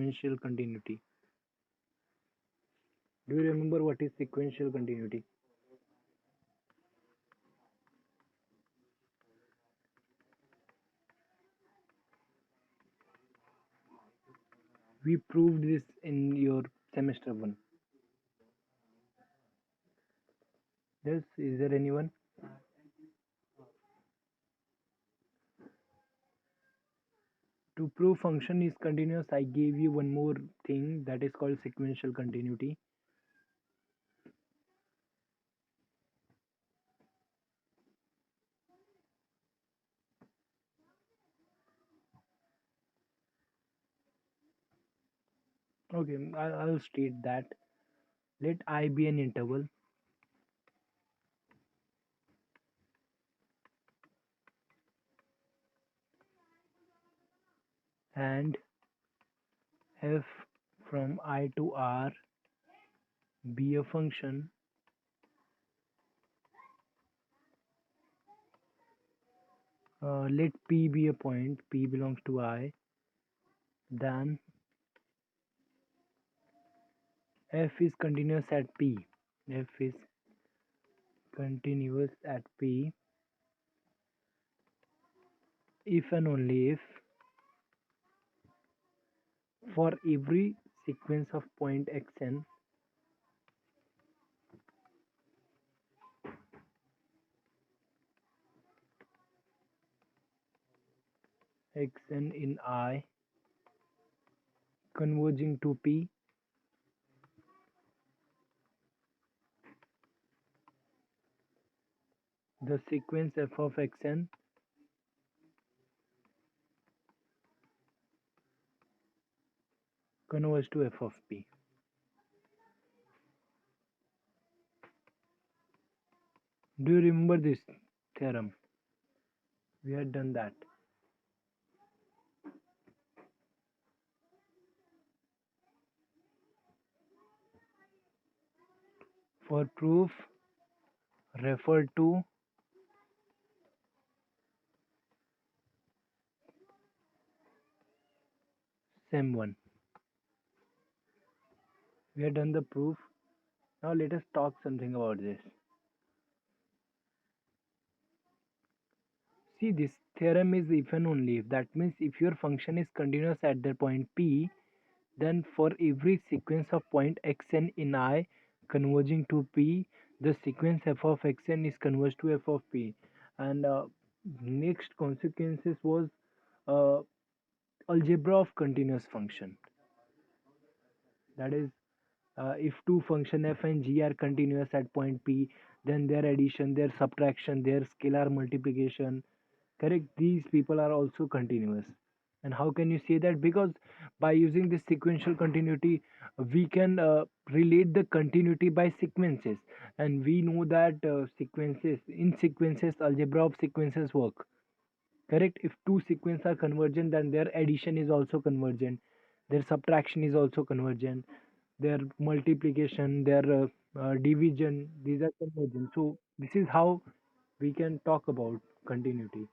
sequential continuity? Do you remember what is sequential continuity? We proved this in your semester 1. Yes, is there anyone? To prove function is continuous, I gave you one more thing that is called sequential continuity. Okay, I'll state that. Let I be an interval and f from I to R be a function let P be a point, P belongs to I, then f is continuous at P. F is continuous at P if and only if for every sequence of point xn xn in I converging to P, the sequence f of xn converges to f of P. Do you remember this theorem? We had done that. For proof, refer to Sem 1. We have done the proof. Now let us talk something about this. See, this theorem is if and only if. That means if your function is continuous at the point P, then for every sequence of point xn in I converging to P, the sequence f of xn is converged to f of P. And next consequences was uh, algebra of continuous function. That is, if two function f and g are continuous at point P, then their addition, their subtraction, their scalar multiplication, correct, these people are also continuous. And how can you say that? Because by using this sequential continuity, we can relate the continuity by sequences, and we know that sequences, in sequences, algebra of sequences work, correct. If two sequences are convergent, then their addition is also convergent, their subtraction is also convergent, their multiplication, their division, these are convergent. So this is how we can talk about continuity.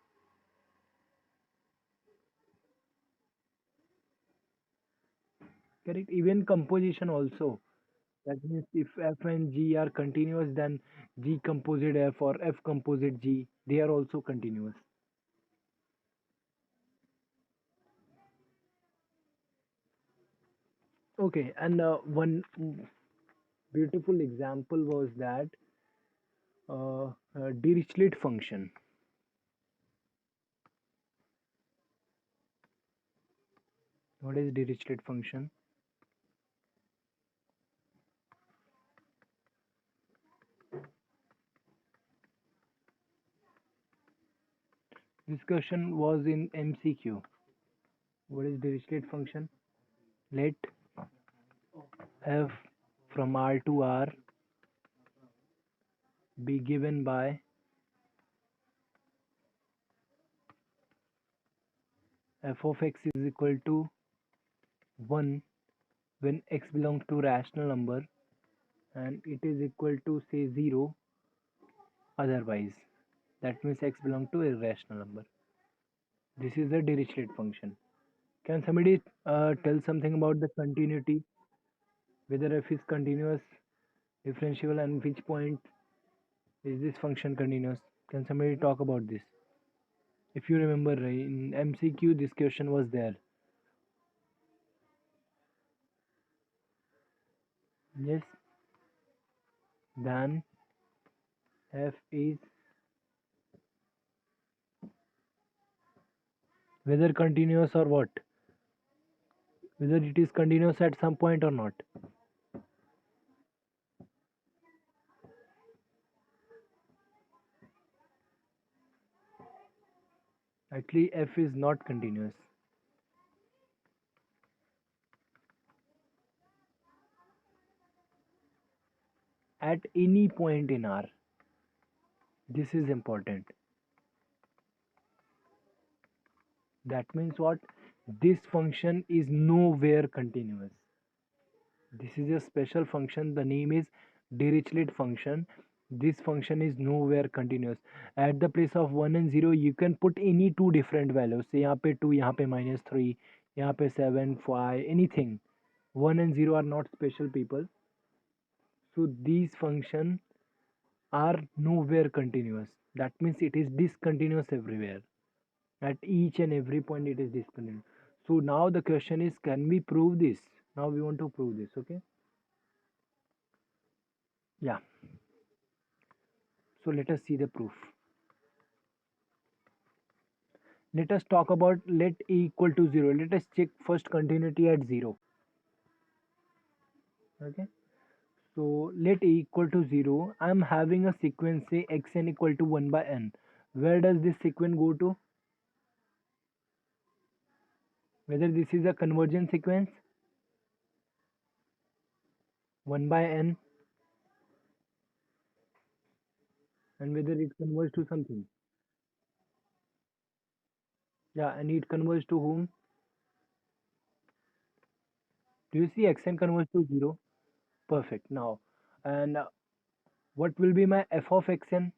Correct. Even composition also. That means if F and G are continuous, then G composite F or F composite G, they are also continuous. Okay, and one beautiful example was that Dirichlet function. What is Dirichlet function? Discussion was in MCQ. What is Dirichlet function? Let F from R to R be given by f of x is equal to 1 when x belongs to rational number and it is equal to say 0 otherwise. That means x belongs to irrational number. This is the Dirichlet function. Can somebody tell something about the continuity, whether f is continuous, differentiable, and which point is this function continuous? Can somebody talk about this? If you remember, in MCQ, this question was there. Yes. Then f is whether continuous or what? Whether it is continuous at some point or not. Actually, f is not continuous. At any point in R. This is important. That means what? This function is nowhere continuous. This is a special function. The name is Dirichlet function. This function is nowhere continuous. At the place of 1 and 0, you can put any two different values. Say यहाँ पे 2, यहाँ पे -3, यहाँ पे 7, 5, anything. 1 and 0 are not special people. So these functions are nowhere continuous. That means it is discontinuous everywhere. At each and every point it is discontinuous. So now the question is, can we prove this? Now we want to prove this, okay? Yeah. So let us see the proof. Let us talk about let a equal to 0. Let us check first continuity at 0. Okay. So let a equal to 0. I am having a sequence, say xn equal to 1 by n. Where does this sequence go to? Whether this is a convergent sequence 1 by n, and whether it converges to something. Yeah, and it converges to whom? Do you see xn converges to 0? Perfect. Now, and what will be my f of xn?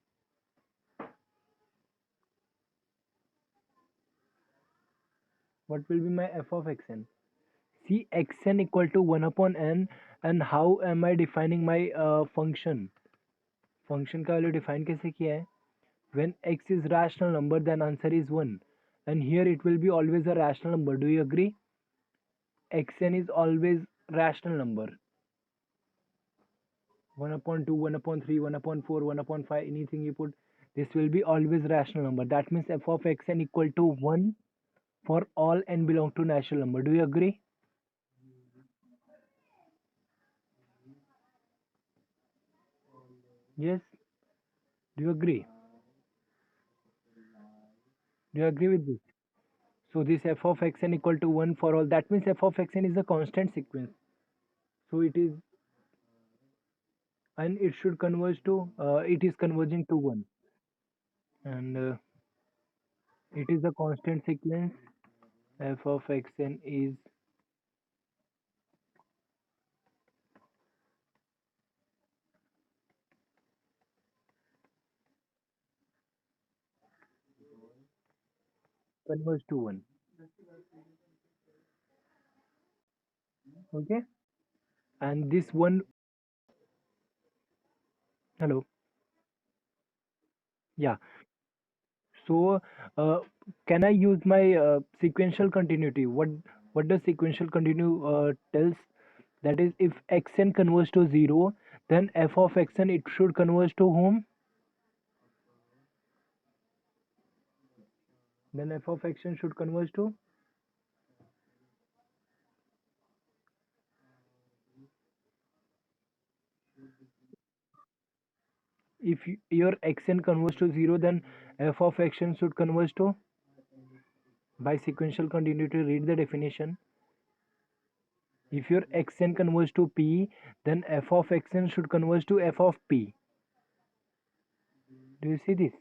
What will be my f of xn? See, xn equal to 1 upon n, and how am I defining my function? Function का value define कैसे किया है? When x is rational number, then answer is 1. And here it will be always a rational number. Do you agree? Xn is always rational number. 1 upon 2, 1 upon 3, 1 upon 4, 1 upon 5, anything you put, this will be always rational number. That means f of xn equal to 1 for all n belong to natural number. Do you agree? Yes? Do you agree? Do you agree with this? So this f of xn equal to 1 for all. That means f of xn is a constant sequence. So it is, and it should converge to, it is converging to 1. And it is a constant sequence. F of xn is converge to 1. Okay? And this one, hello. Yeah. So, can I use my sequential continuity? What does sequential continue tells? That is, if xn converges to 0, then f of xn it should converge to whom? Then f of xn should converge to, if your xn converges to 0, then f of xn should converge to, by sequential continuity, read the definition. If your xn converges to p, then f of xn should converge to f of p. Do you see this?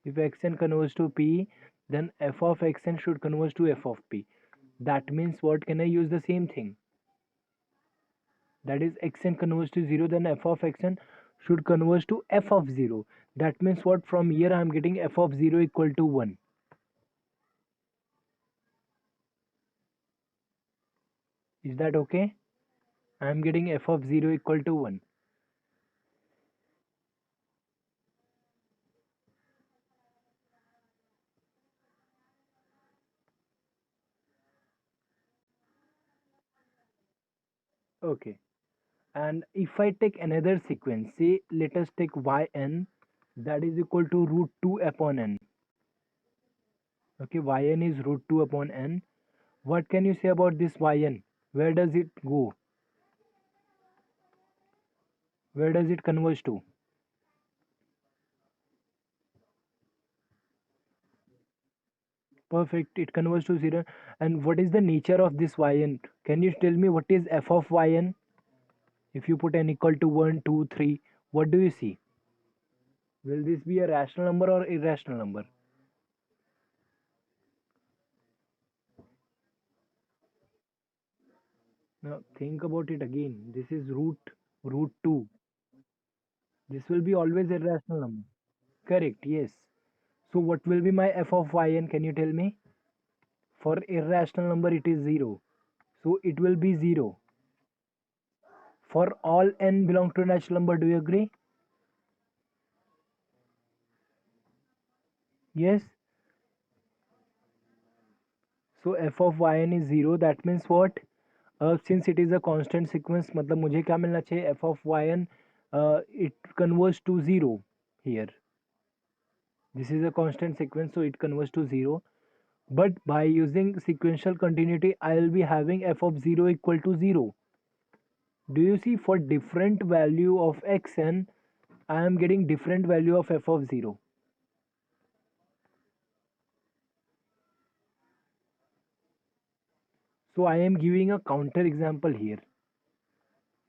If xn converges to p, then f of xn should converge to f of p. That means what? Can I use the same thing? That is, xn converges to 0, then f of xn should converge to f of 0. That means what? From here I am getting f of 0 equal to 1. Is that okay? I am getting f of 0 equal to 1. Okay. And if I take another sequence, say let us take yn, that is equal to root 2 upon n. Okay, yn is root 2 upon n. What can you say about this yn? Where does it go? Where does it converge to? Perfect, it converges to 0. And what is the nature of this yn? Can you tell me what is f of yn? If you put n equal to 1, 2, 3, what do you see? Will this be a rational number or irrational number? Now think about it again. This is root 2. This will be always a rational number. Correct, yes. So what will be my f of yn? Can you tell me? For irrational number it is 0. So it will be 0. For all n belong to a natural number, do you agree? Yes. So f of yn is 0. That means what? Since it is a constant sequence, मतलब मुझे क्या मिलना चाहिए? F of yn, it converges to 0 here. This is a constant sequence, so it converges to 0. But by using sequential continuity, I will be having f of 0 equal to 0. Do you see, for different value of xn, I am getting different value of f of 0. So I am giving a counter example here.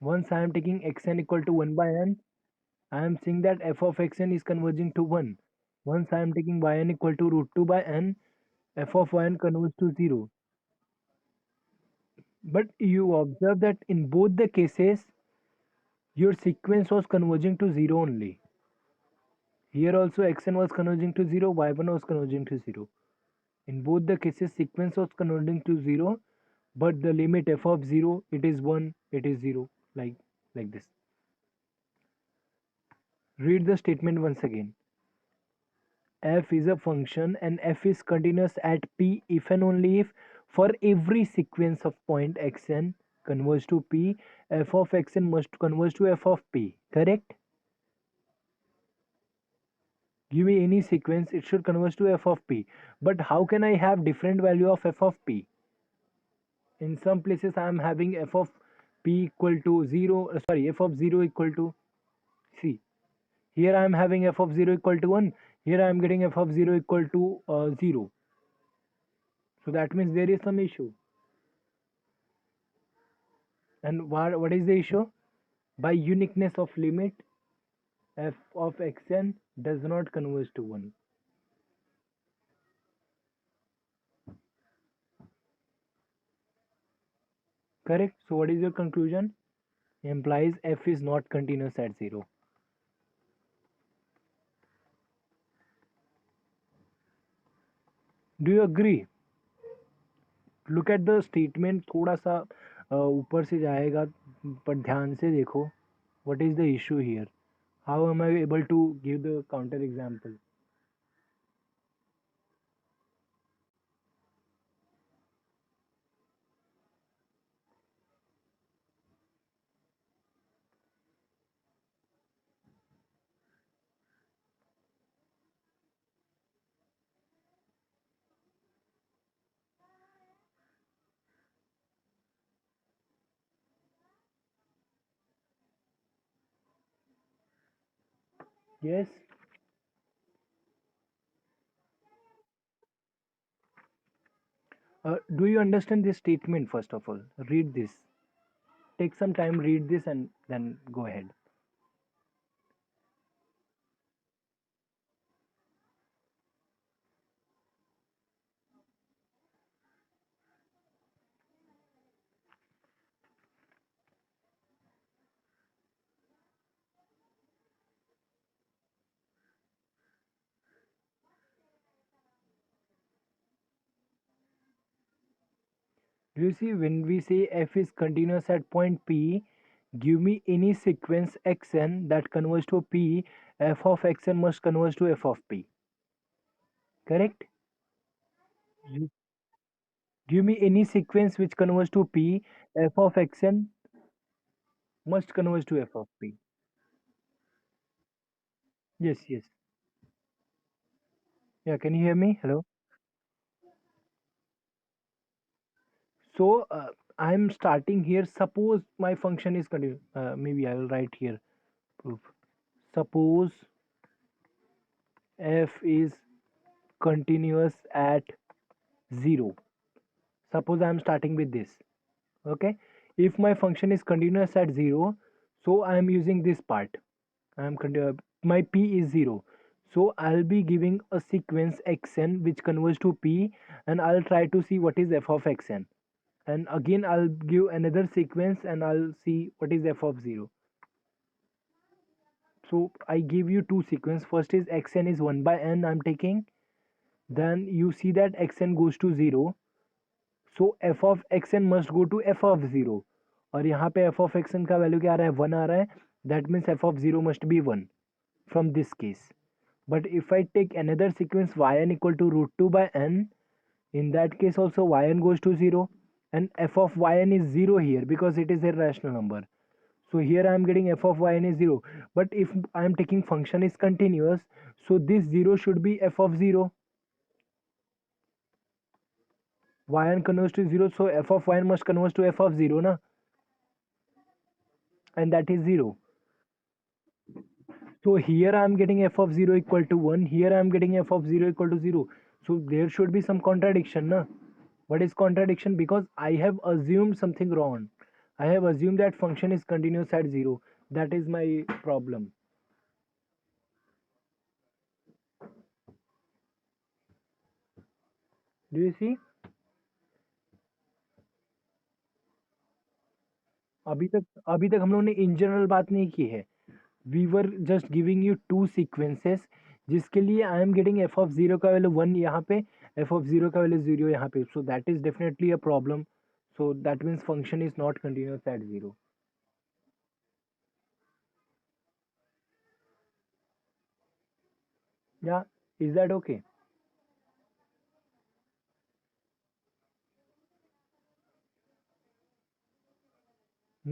Once I am taking xn equal to 1 by n, I am saying that f of xn is converging to 1. Once I am taking yn equal to root 2 by n, f of yn converges to 0. But you observe that in both the cases, your sequence was converging to 0 only. Here also xn was converging to 0, y1 was converging to 0. In both the cases, sequence was converging to 0, but the limit f of 0, it is 1, it is 0, like this. Read the statement once again. F is a function and f is continuous at p if and only if for every sequence of point xn converge to p, f of xn must converge to f of p. Correct? Give me any sequence, it should converge to f of p. But how can I have different value of f of p? In some places I am having f of p equal to 0, f of 0 equal to, see, here I am having f of 0 equal to 1, here I am getting f of 0 equal to 0. So that means there is some issue. And what is the issue? By uniqueness of limit, f of xn does not converge to 1. Correct? So what is your conclusion? Implies f is not continuous at 0. Do you agree? Look at the statement, थोड़ा सा ऊपर से जाएगा, पर ध्यान से देखो. What is the issue here? How am I able to give the counter example? Yes. Do you understand this statement? First of all, read this. Take some time, read this, and then go ahead. Do you see when we say f is continuous at point P, give me any sequence xn that converges to P, f of xn must converge to f of P. Correct? Gi- Give me any sequence which converges to P, f of xn must converge to f of P. Yes, yes. Yeah, can you hear me? Hello? So I'm starting here. Suppose my function is continuous. Maybe I will write here proof. Suppose f is continuous at 0. Suppose I'm starting with this. Okay. If my function is continuous at 0, so I am using this part. My p is 0. So I'll be giving a sequence xn which converges to p, and I'll try to see what is f of xn. And again I'll give another sequence and I'll see what is f of 0. So I give you two sequence. First is xn is 1 by n I'm taking. Then you see that xn goes to 0. So f of xn must go to f of 0. और यहाँ पे f of xn का value क्या आ रहा है 1 आ रहा है. That means f of 0 must be 1 from this case. But if I take another sequence yn equal to root 2 by n, in that case also yn goes to 0, and f of yn is 0 here because it is a rational number. So here I am getting f of yn is 0. But if I am taking function is continuous, so this 0 should be f of 0. Yn converges to 0, so f of yn must converge to f of 0 na, and that is 0. So here I am getting f of 0 equal to 1, here I am getting f of 0 equal to 0. So there should be some contradiction na. What is contradiction? Because I have assumed something wrong. I have assumed that function is continuous at 0. That is my problem. Do you see? अभी तक हम लोगों ने in general बात नहीं की है. We were just giving you two sequences जिसके लिए I am getting F of 0 का वैल्यू 1 यहाँ पे, एफ ऑफ 0 का वैल्यू 0 यहाँ पे. So that is definitely a problem. So that means function is not continuous at 0. या is that okay?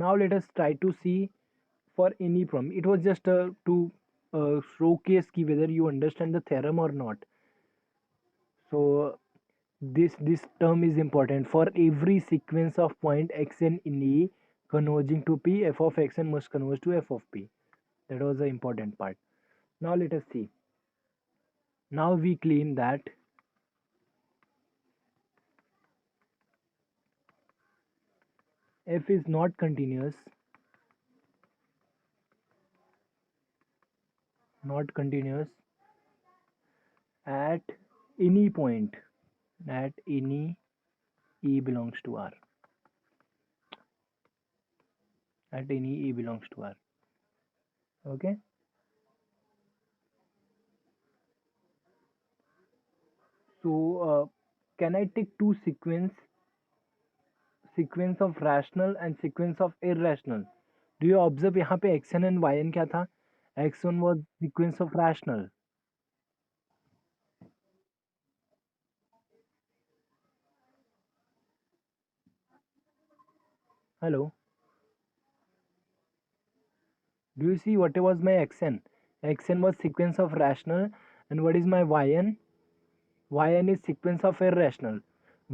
Now let us try to see for any problem. It was just to showcase ki whether you understand the theorem or not. So this term is important. For every sequence of point xn in E converging to P, f of xn must converge to f of P. That was the important part. Now let us see. Now we claim that f is not continuous, not continuous at any point, at any E belongs to R. At any E belongs to R. Okay. So can I take two sequence of rational and sequence of irrational? Do you observe यहाँ पे xn and yn क्या था? x1 was sequence of rational. Hello. Do you see what was my xn? Xn was sequence of rational, and what is my yn? Yn is sequence of irrational,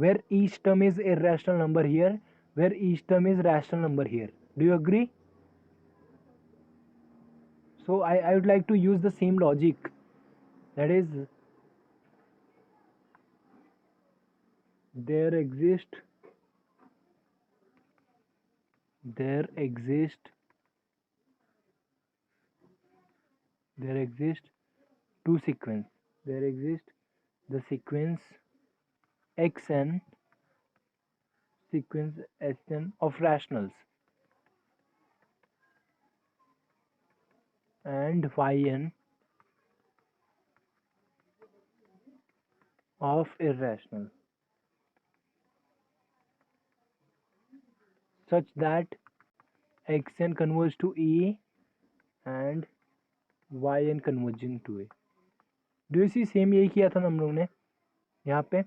where each term is irrational number here, where each term is rational number here. Do you agree? So I would like to use the same logic. That is, there exist there exist there exist two sequence. There exist the sequence xn, sequence Sn of rationals, and yn of irrational. such that xn converges to a and yn converging to a. Do you see same यही किया था हम लोगों ने यहाँ पे.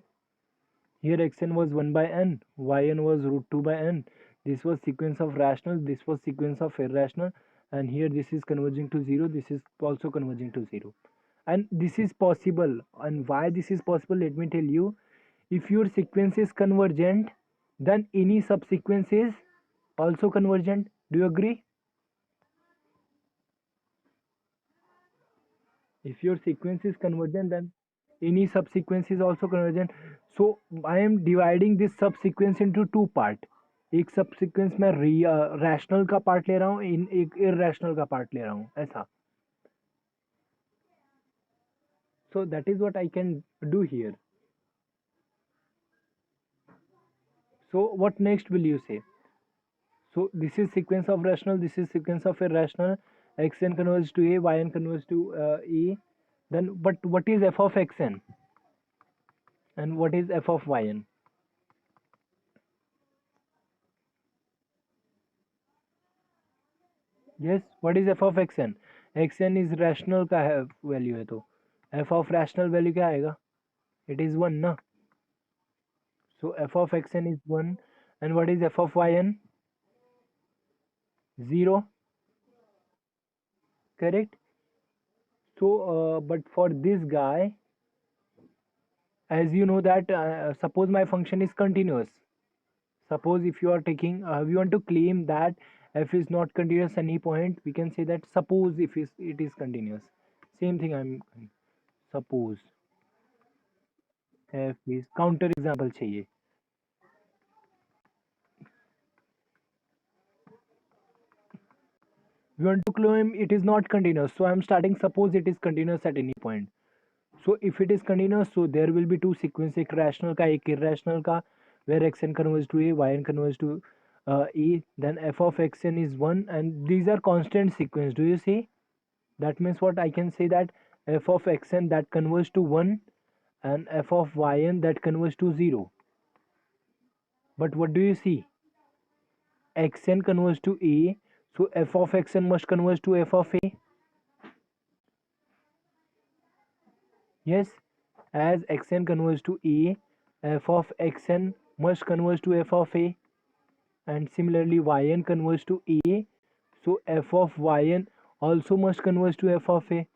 Here xn was 1 by n, yn was root 2 by n. This was sequence of rational, this was sequence of irrational, and here this is converging to 0, this is also converging to 0. And this is possible. And why this is possible, let me tell you. If your sequence is convergent, then any subsequence is also convergent. Do you agree? If your sequence is convergent, then any subsequence is also convergent. So I am dividing this subsequence into two part. एक subsequence में rational का part ले रहा हूँ, एक irrational का part ले रहा हूँ, ऐसा. So that is what I can do here. So what next will you say? So this is sequence of rational, this is sequence of irrational. Xn converges to a, yn converges to e. Then, but what is f of xn? And what is f of yn? Yes, what is f of xn? xn is rational का है value है, तो f of rational value क्या आएगा? It is 1 ना. So f of xn is 1. And what is f of yn? 0. Correct. So but for this guy, as you know that suppose my function is continuous. Suppose if you are taking we want to claim that f is not continuous at any point, we can say that suppose if it is continuous. Same thing I'm suppose f is counter example चाहिए. We want to claim it is not continuous, so I'm starting suppose it is continuous at any point. So if it is continuous, so there will be two sequences, एक rational का एक irrational का, where xn converges to a, yn converges to e. Then f of xn is 1, and these are constant sequence. Do you see? That means what I can say that f of xn that converges to 1 and f of yn that converges to 0. But what do you see? xn converges to a, so f of xn must converge to f of a. Yes, as xn converges to a, f of xn must converge to f of a, and similarly yn converges to a, so f of yn also must converge to f of a.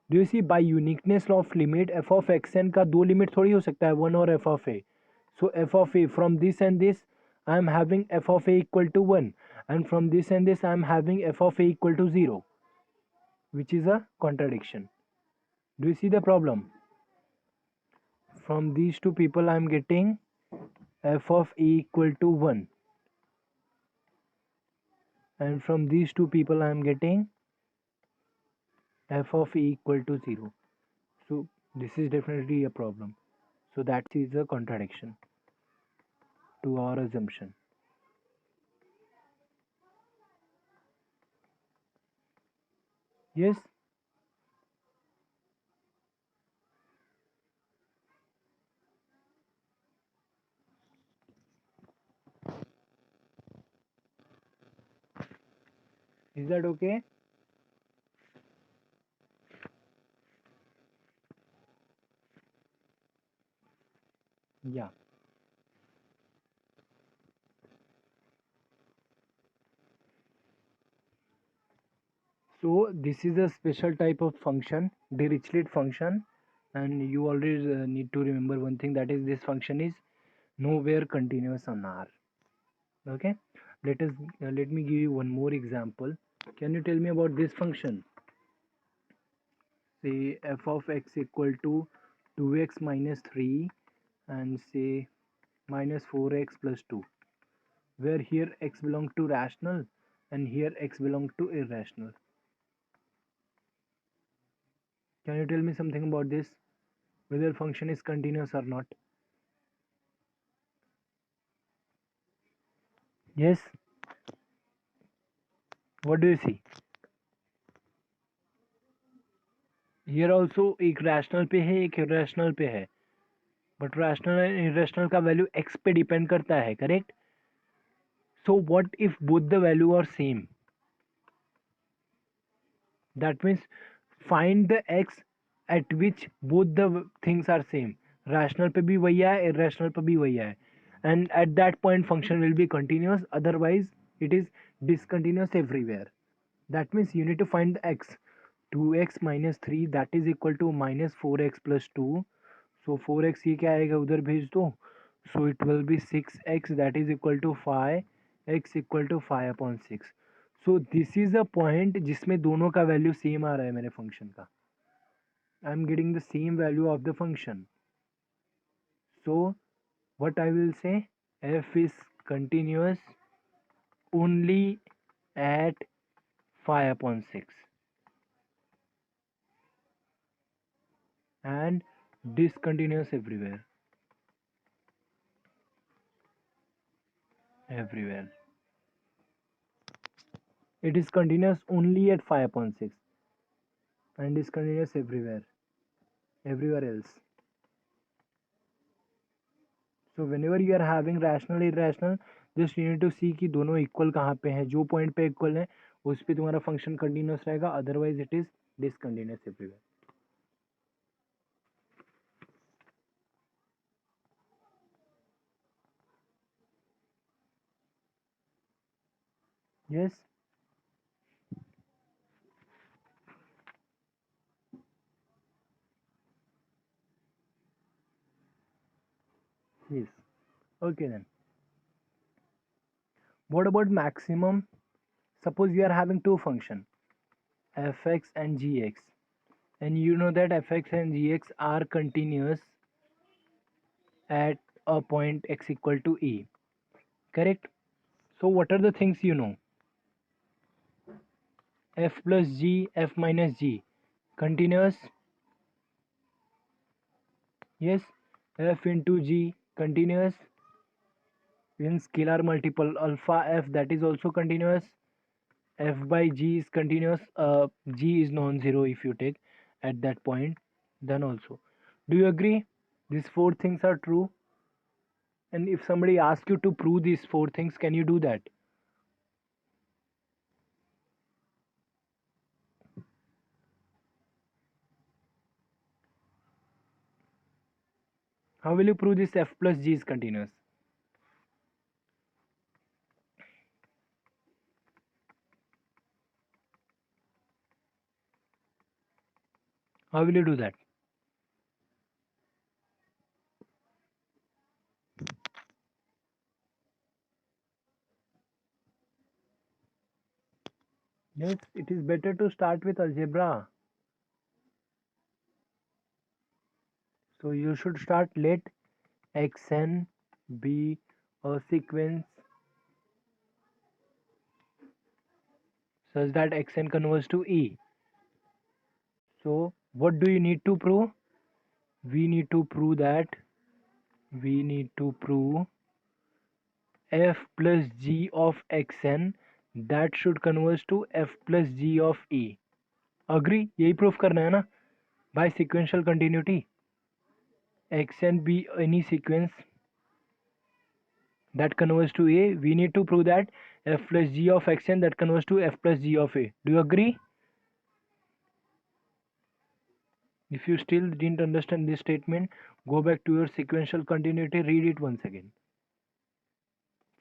Do you see, by uniqueness of limit f of xn का दो limit थोड़ी हो सकता है, 1 और f of a. So f of a from this and this I am having f of a equal to 1, and from this and this I am having f of a equal to 0, which is a contradiction. Do you see the problem? From these two people I am getting f of a equal to 1, and from these two people I am getting f of a equal to 0. So this is definitely a problem. So that is a contradiction to our assumption. Yes. Is that okay? Yeah. So this is a special type of function, Dirichlet function, and you always need to remember one thing, that is this function is nowhere continuous on R. Okay, let me give you one more example. Can you tell me about this function? Say f of x equal to 2x minus 3 and say minus 4x plus 2, where here x belongs to rational and here x belongs to irrational. Can you tell me something about this, whether function is continuous or not? Yes. What do you see? Here also एक rational पे है, एक irrational पे है, but rational and irrational का value x पे depend करता है, correct? So what if both the value are same? That means find the x at which both the things are same. Rational पे भी वही है, irrational पे भी वही है. And at that point function will be continuous, otherwise it is discontinuous everywhere. That means you need to find the x. 2x minus 3 that is equal to minus 4x plus 2. So 4x ये क्या आएगा उधर भेज दो. So it will be 6x that is equal to 5, x equal to 5 upon 6. So this is a point जिसमें दोनों का value same आ रहा है मेरे फंक्शन का. I am getting the same value of the function. So what I will say, f is continuous only at 5 upon 6 and discontinuous everywhere. It is continuous only at 5 upon 6 and discontinuous everywhere else. So whenever you are having rational irrational, just you need to see कि दोनों equal कहाँ पे हैं. जो point पे equal है उस पे तुम्हारा फंक्शन कंटिन्यूस रहेगा, otherwise it is discontinuous everywhere. Yes. Yes. Okay then. What about maximum? Suppose you are having two functions, fx and gx, and you know that fx and gx are continuous at a point x equal to a. Correct? So what are the things you know? F plus g, f minus g, continuous. Yes. F into g, continuous. In scalar multiple alpha f, that is also continuous. F by g is continuous. G is non-zero if you take at that point. Then also, do you agree these four things are true? And if somebody asks you to prove these four things, can you do that? How will you prove this f plus g is continuous? How will you do that? Yes, it is better to start with algebra. So you should start, let xn be a sequence such that xn converges to e. So what do you need to prove? We need to prove f plus g of xn that should converge to f plus g of e. Agree? यही proof करना है ना by sequential continuity. xn be any sequence that converges to a, we need to prove that f plus g of xn that converges to f plus g of a. Do you agree? If you still didn't understand this statement, go back to your sequential continuity, read it once again.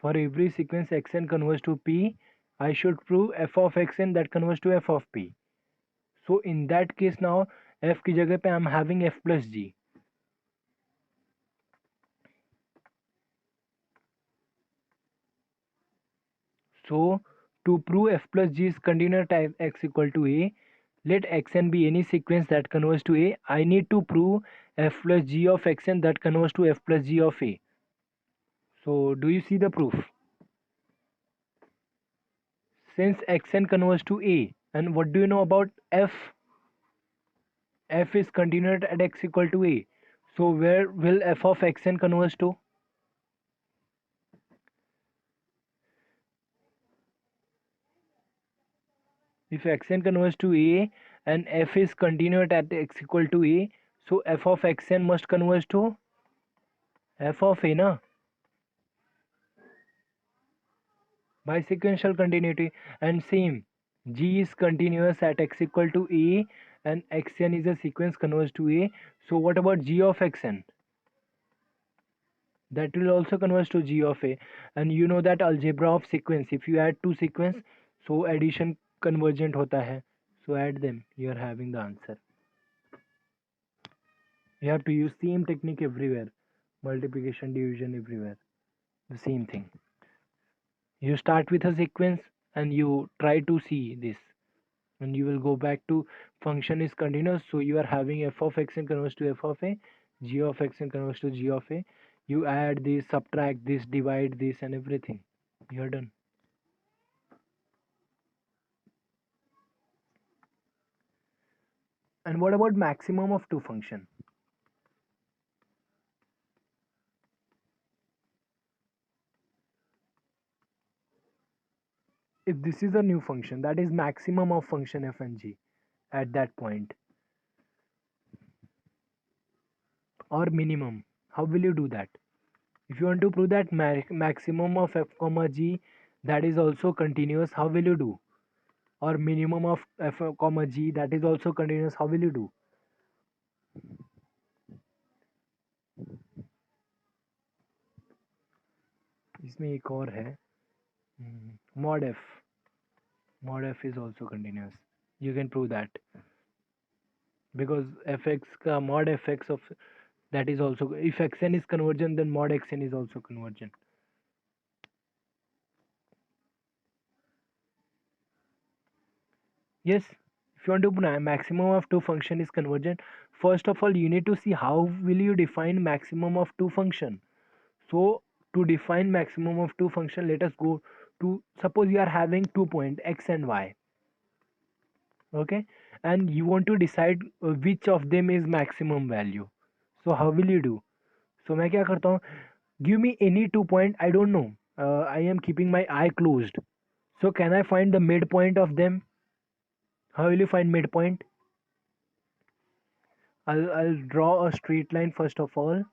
For every sequence xn converges to p, I should prove f of xn that converges to f of p. So in that case now f की जगह पे I am having f plus g. So to prove f plus g is continuous at x equal to a, let xn be any sequence that converges to a. I need to prove f plus g of xn that converges to f plus g of a. So do you see the proof? Since xn converges to a, and what do you know about f? F is continuous at x equal to a. So where will f of xn converge to? If xn converges to a and f is continuous at x equal to a, so f of xn must converge to f of a, na? by sequential continuity. And same, G is continuous at x equal to a, and xn is a sequence converges to a. So what about G of xn? That will also converge to G of a. And you know that algebra of sequence, if you add two sequence, so addition convergent hota hai. So add them, you are having the answer. You have to use same technique everywhere. Multiplication, division, everywhere. The same thing. You start with a sequence and you try to see this. And you will go back to function is continuous. So you are having f of x and converts to f of a, g of x and converts to g of a. You add this, subtract this, divide this, and everything. You're done. And what about maximum of two function? If this is a new function, that is maximum of function f and g at that point, or minimum. How will you do that? If you want to prove that maximum of f comma g, that is also continuous, how will you do? Or minimum of f comma g, that is also continuous, how will you do? इसमें एक और है, mod f is also continuous. You can prove that because fx का mod fx of that is also, if xn is convergent, then mod xn is also convergent. Yes, if you want to prove maximum of two function is convergent, first of all you need to see how will you define maximum of two function. So to define maximum of two function, let us go to, suppose you are having 2 point x and y, okay, and you want to decide which of them is maximum value. So how will you do? So मैं क्या करता हूँ, give me any 2 point, I don't know, I am keeping my eye closed. So can I find the midpoint of them? How will you find midpoint? I'll draw a straight line first of all.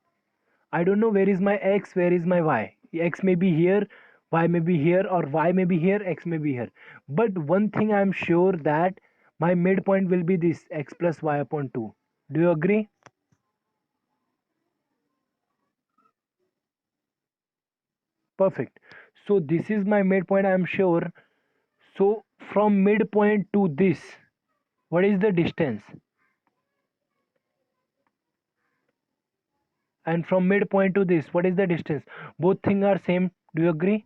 I don't know where is my x, where is my y. X may be here, y may be here, or y may be here, x may be here. But one thing I'm sure that my midpoint will be this x plus y upon 2. Do you agree? Perfect. So this is my midpoint, I'm sure. So from midpoint to this, what is the distance? And from midpoint to this, what is the distance? Both things are same. Do you agree?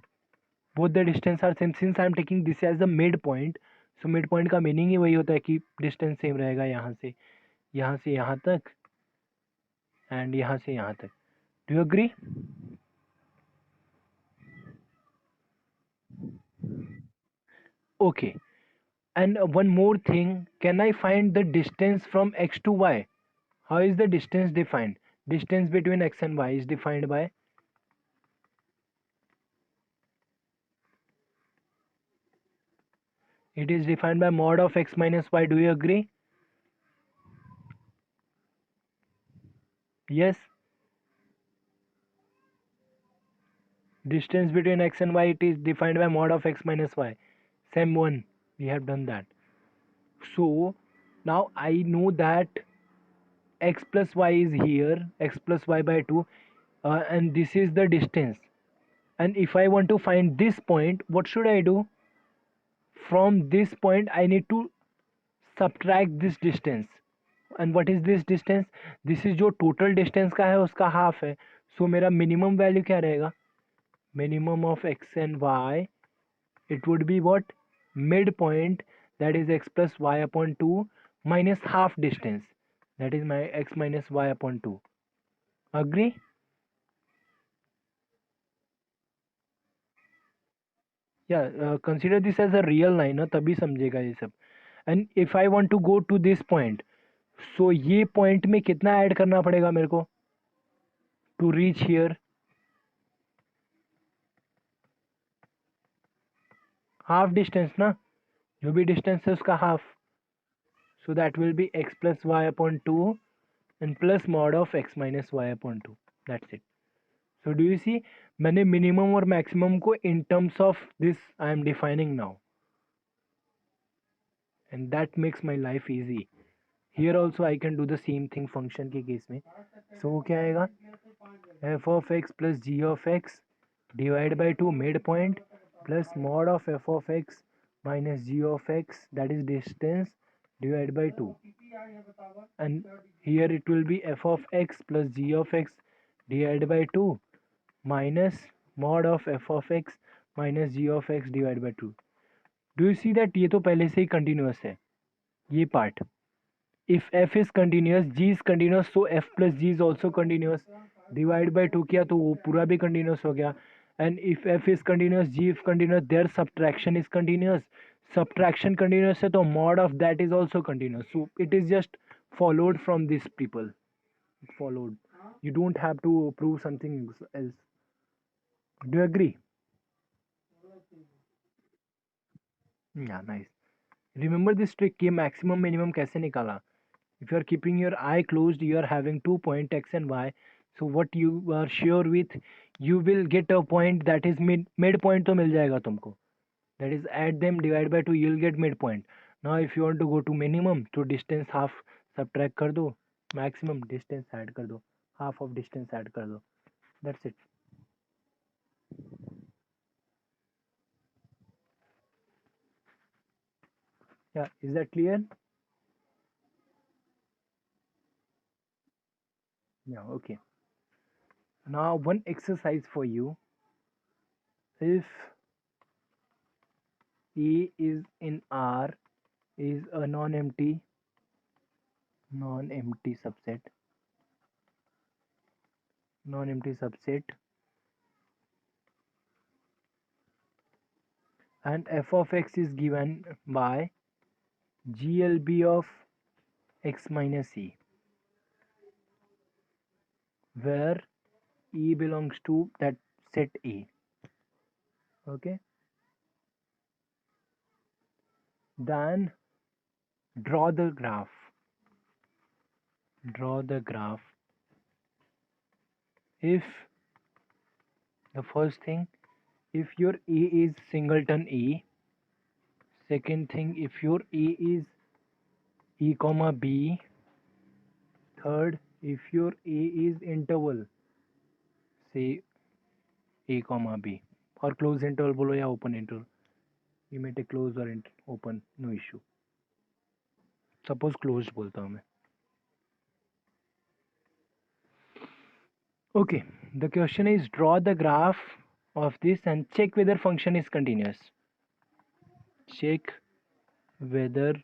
Both the distance are same. Since I am taking this as the midpoint, so midpoint का meaning ही वही होता है कि distance same रहेगा यहाँ से यहाँ तक एंड यहाँ से यहाँ तक. Do you agree? Okay. And one more thing, can I find the distance from x to y? How is the distance defined? Distance between x and y is defined by, it is defined by mod of x minus y. Do you agree? Yes. Distance between x and y, it is defined by mod of x minus y. Same one, we have done that. So now I know that x plus y is here, x plus y by 2, and this is the distance. And if I want to find this point, what should I do? From this point I need to subtract this distance. And what is this distance? This is जो total distance का है उसका half है. So मेरा minimum value क्या रहेगा? Minimum of x and y, it would be what? Midpoint, that is x plus y upon 2 minus half distance, that is my x minus y upon 2. Agree? Yeah, consider this as a real line, ना तभी समझेगा ये सब. And if I want to go to this point, so ये point में कितना add करना पड़ेगा मेरे को to reach here? Half distance ना, जो भी distance है उसका half. So that will be x plus y upon 2 and plus mod of x minus y upon 2. That's it. So do you see, मैंने मिनिमम और मैक्सिमम को in terms of this I am defining now, and that makes my life easy. Here also I can do the same thing function के केस में. So वो क्या आएगा, F of x plus G of x divide by two mid point plus mod of F of x minus G of x that is distance divide by two. And here it will be f of x plus g of x divided by 2 minus mod of f of x minus g of x divided by 2. Do you see that ये तो पहले से ही continuous है ये part. If f is continuous, g is continuous, so f plus g is also continuous. Divide by 2 किया तो वो पूरा भी continuous हो गया. And if f is continuous, g is continuous, their subtraction is continuous. Subtraction continuous है तो mod of that is also continuous. So it is just followed from these people. Followed. You don't have to prove something else. Do you agree? Yeah, nice. Remember this trick कि maximum minimum कैसे निकाला. If you are keeping your eye closed, you are having 2 point x and y. So what you are sure with, you will get a point that is midpoint तो मिल जाएगा तुमको. That is add them divide by 2 you will get midpoint. Now if you want to go to minimum तो distance half subtract कर दो, maximum distance add कर दो, half of distance add कर दो. That's it. Yeah, is that clear? Yeah, okay. Now one exercise for you. If A is in R is a non-empty subset, and f of x is given by GLB of x minus e, where E belongs to that set A. Okay, then draw the graph. If the first thing, if your A is singleton A, second thing, if your A is E comma B, third, if your A is interval, say A comma B, or close interval बोलो या open interval, you may take close or open, no issue. Suppose closed बोलता हूँ मैं. Okay, the question is draw the graph of this and check whether function is continuous. Check whether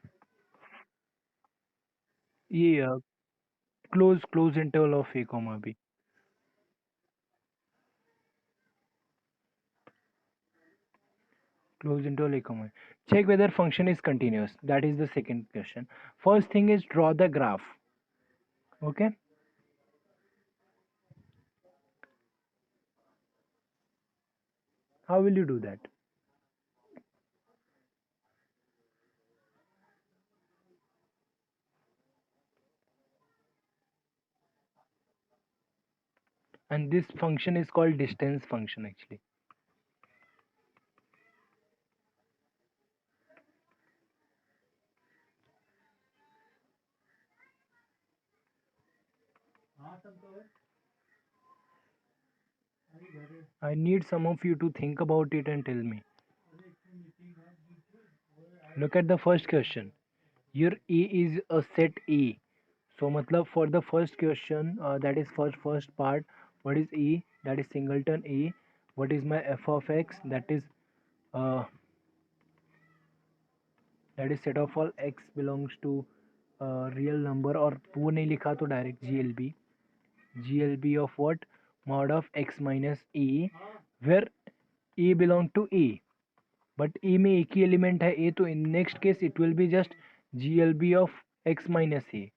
ये close interval of A comma B. Close interval A comma B. Check whether function is continuous. That is the second question. First thing is draw the graph. Okay. How will you do that? And this function is called distance function actually. I need some of you to think about it and tell me. Look at the first question. Your A is a set A. So matlab for the first question, that is first part, what is E? That is singleton A. What is my f of x? Uh, that is set of all x belongs to real number, और वो नहीं लिखा तो direct GLB of what? Mod of x minus a, where a belong to a, but a में एक ही element है a, तो in next case it will be just GLB of x minus a.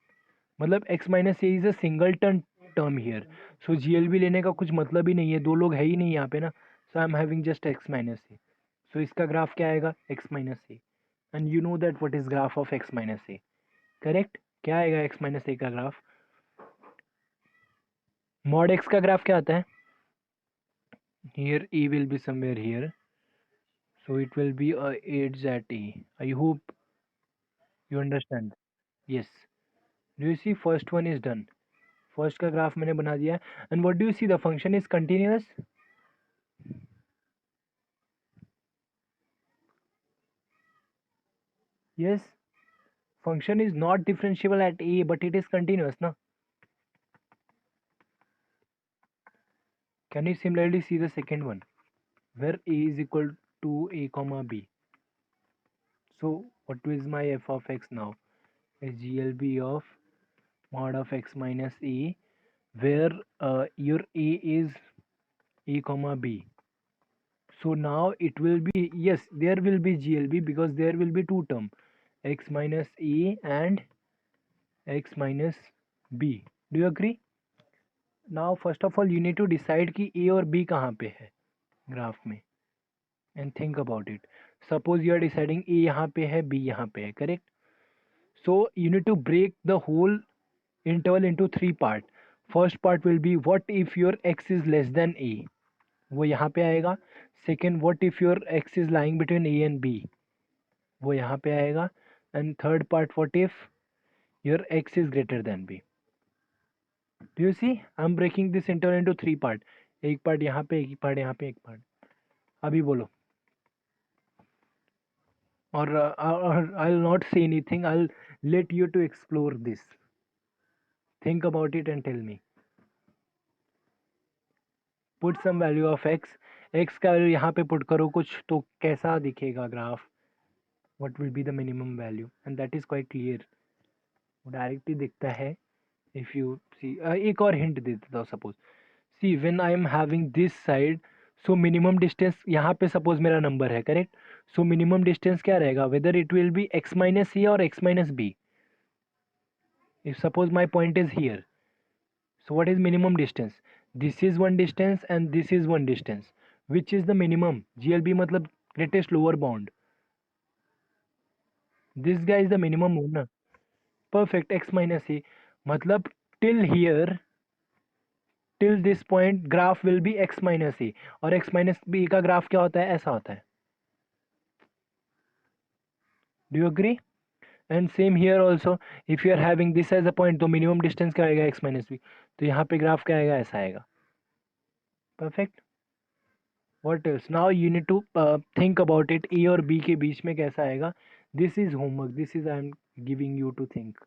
मतलब x minus a is a singleton term here, so GLB लेने का कुछ मतलब ही नहीं है, दो लोग है ही नहीं यहाँ पे ना, so I'm having just x minus a. So इसका ग्राफ क्या आएगा? x minus a. And you know that what is graph of x minus a, correct? क्या आएगा x minus a का ग्राफ? mod x का ग्राफ क्या आता है? Here E will be somewhere here. So it will be a edge at A. I hope you understand. Yes. Do you see first one is done? First का graph मैंने बना दिया. And what do you see? The function is continuous. Yes. Function is not differentiable at A, but it is continuous, na? Can you similarly see the second one? Where A is equal to A comma B. So what is my f of x now? Is GLB of mod of x minus A, where your A is A comma B. So now it will be, yes, there will be GLB because there will be two term, x minus A and x minus B. Do you agree? Now first of all you need to decide कि A और B कहाँ पे है graph में, and think about it. Suppose you are deciding A यहाँ पे है, B यहाँ पे है, correct? So you need to break the whole interval into three part. First part will be what if your x is less than A, वो यहाँ पे आएगा. Second, what if your x is lying between A and B, वो यहाँ पे आएगा. And third part, what if your x is greater than B. Do you see? I'm breaking this interval into three part. एक part यहाँ पे, एक part यहाँ पे, एक part. अभी बोलो. Or I'll not say anything. I'll let you to explore this. Think about it and tell me. Put some value of x. X का वैल्यू यहाँ पे पुट करो कुछ, तो कैसा दिखेगा graph? What will be the minimum value? And that is quite clear. Directly दिखता है. If you see, एक और hint दे देता हूँ. Suppose, see when I am having this side, so minimum distance यहाँ पे suppose मेरा number है, correct? So minimum distance क्या रहेगा? Whether it will be x minus a or x minus b. If suppose my point is here, so what is minimum distance? This is one distance and this is one distance. Which is the minimum? GLB मतलब greatest lower bound. This guy is the minimum हो ना. Perfect. X minus a मतलब till here, till this point graph will be x minus a, और x minus b का graph क्या होता है? ऐसा होता है. Do you agree? And same here also, if you are having this as a point, तो minimum distance क्या आएगा? x minus b. तो यहाँ पे ग्राफ क्या आएगा? ऐसा आएगा. Perfect. What else? Now you need to think about it. A और B के बीच में कैसा आएगा? This is homework. This is I am giving you to think.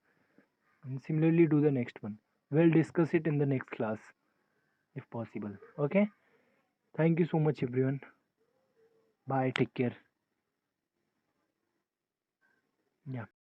And similarly do the next one. We'll discuss it in the next class if possible. Okay? Thank you so much everyone. Bye. Take care. Yeah.